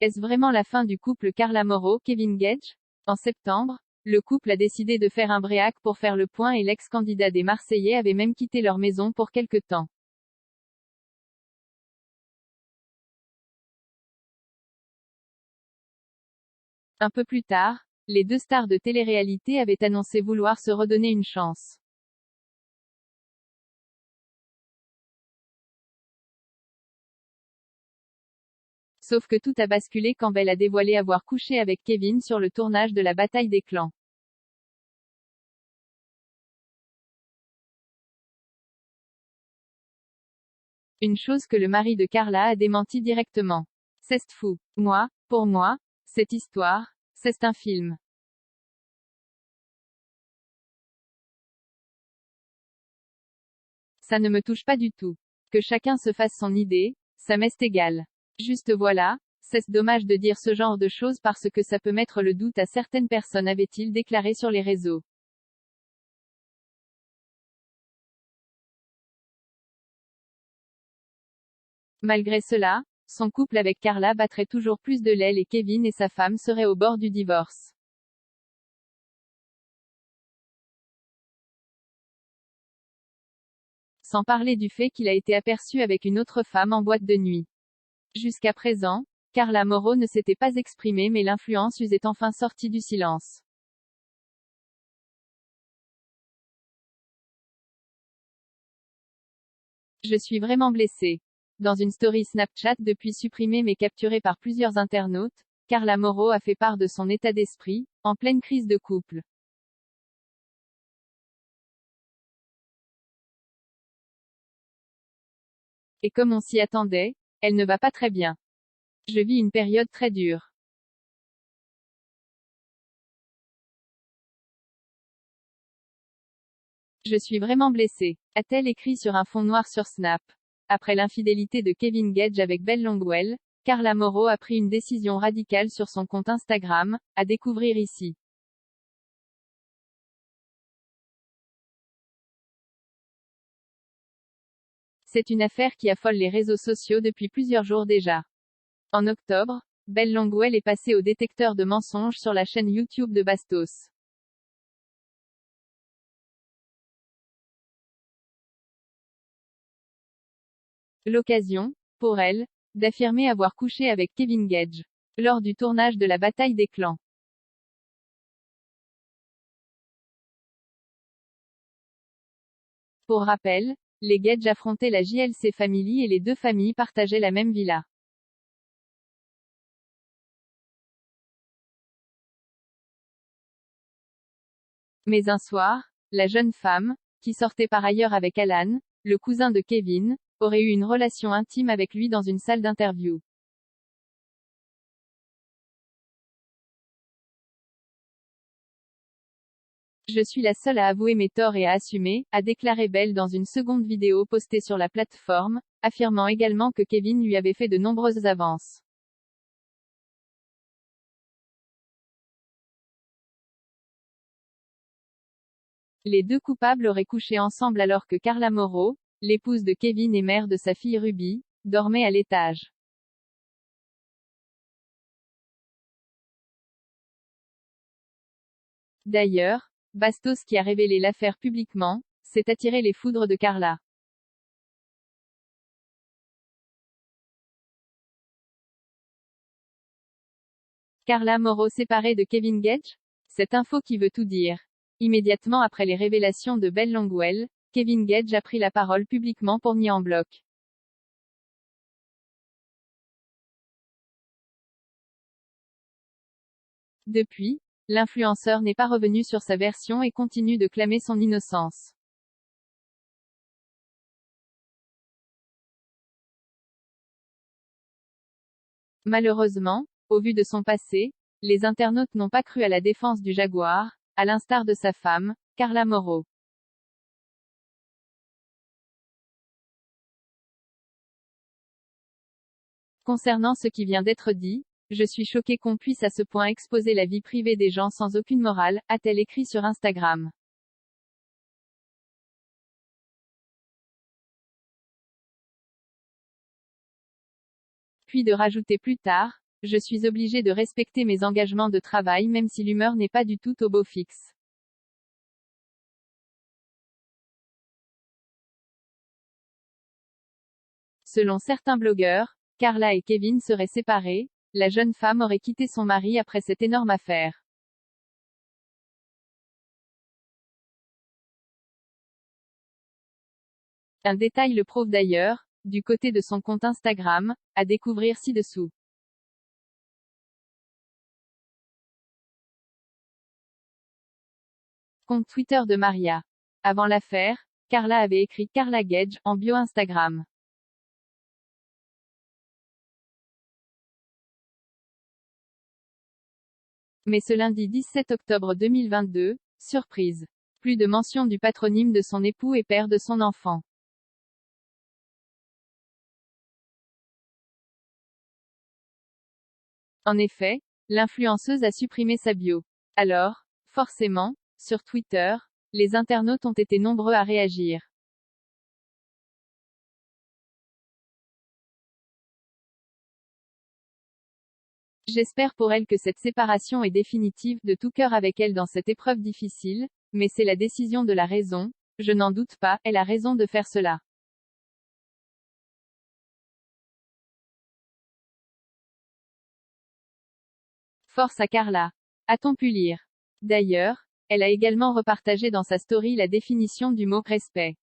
Est-ce vraiment la fin du couple Carla Mauro-Kevin Gage? En septembre, le couple a décidé de faire un break pour faire le point et l'ex-candidat des Marseillais avait même quitté leur maison pour quelque temps. Un peu plus tard, les deux stars de télé-réalité avaient annoncé vouloir se redonner une chance. Sauf que tout a basculé quand Belle a dévoilé avoir couché avec Kevin sur le tournage de la bataille des clans. Une chose que le mari de Carla a démenti directement. C'est fou. Pour moi, cette histoire, c'est un film. Ça ne me touche pas du tout. Que chacun se fasse son idée, ça m'est égal. Juste voilà, c'est dommage de dire ce genre de choses parce que ça peut mettre le doute à certaines personnes, avait-il déclaré sur les réseaux. Malgré cela, son couple avec Carla battrait toujours plus de l'aile et Kevin et sa femme seraient au bord du divorce. Sans parler du fait qu'il a été aperçu avec une autre femme en boîte de nuit. Jusqu'à présent, Carla Mauro ne s'était pas exprimée mais l'influenceuse est enfin sortie du silence. Je suis vraiment blessée. Dans une story Snapchat depuis supprimée mais capturée par plusieurs internautes, Carla Mauro a fait part de son état d'esprit, en pleine crise de couple. Et comme on s'y attendait, elle ne va pas très bien. Je vis une période très dure. Je suis vraiment blessée, a-t-elle écrit sur un fond noir sur Snap. Après l'infidélité de Kevin Gage avec Belle Longwell, Carla Mauro a pris une décision radicale sur son compte Instagram, à découvrir ici. C'est une affaire qui affole les réseaux sociaux depuis plusieurs jours déjà. En octobre, Belle Longwell est passée au détecteur de mensonges sur la chaîne YouTube de Bastos. L'occasion, pour elle, d'affirmer avoir couché avec Kevin Gage. Lors du tournage de la bataille des clans. Pour rappel, les Gage affrontaient la JLC Family et les deux familles partageaient la même villa. Mais un soir, la jeune femme, qui sortait par ailleurs avec Alan, le cousin de Kevin, aurait eu une relation intime avec lui dans une salle d'interview. Je suis la seule à avouer mes torts et à assumer, a déclaré Belle dans une seconde vidéo postée sur la plateforme, affirmant également que Kevin lui avait fait de nombreuses avances. Les deux coupables auraient couché ensemble alors que Carla Mauro, l'épouse de Kevin et mère de sa fille Ruby, dormait à l'étage. D'ailleurs, Bastos qui a révélé l'affaire publiquement, s'est attiré les foudres de Carla. Carla Mauro séparée de Kevin Gage? Cette info qui veut tout dire. Immédiatement après les révélations de Belle Longwell, Kevin Gage a pris la parole publiquement pour nier en bloc. Depuis, l'influenceur n'est pas revenu sur sa version et continue de clamer son innocence. Malheureusement, au vu de son passé, les internautes n'ont pas cru à la défense du Jaguar, à l'instar de sa femme, Carla Mauro. Concernant ce qui vient d'être dit, je suis choquée qu'on puisse à ce point exposer la vie privée des gens sans aucune morale, a-t-elle écrit sur Instagram. Puis de rajouter plus tard, Je suis obligée de respecter mes engagements de travail même si l'humeur n'est pas du tout au beau fixe. Selon certains blogueurs, Carla et Kevin seraient séparés, la jeune femme aurait quitté son mari après cette énorme affaire. Un détail le prouve d'ailleurs, du côté de son compte Instagram, à découvrir ci-dessous. Compte Twitter de Maria. Avant l'affaire, Carla avait écrit Carla Gedge en bio Instagram. Mais ce lundi 17 octobre 2022, surprise. Plus de mention du patronyme de son époux et père de son enfant. En effet, l'influenceuse a supprimé sa bio. Alors, forcément, sur Twitter, les internautes ont été nombreux à réagir. J'espère pour elle que cette séparation est définitive, de tout cœur avec elle dans cette épreuve difficile, mais c'est la décision de la raison, je n'en doute pas, elle a raison de faire cela. Force à Carla. A-t-on pu lire? D'ailleurs, elle a également repartagé dans sa story la définition du mot respect.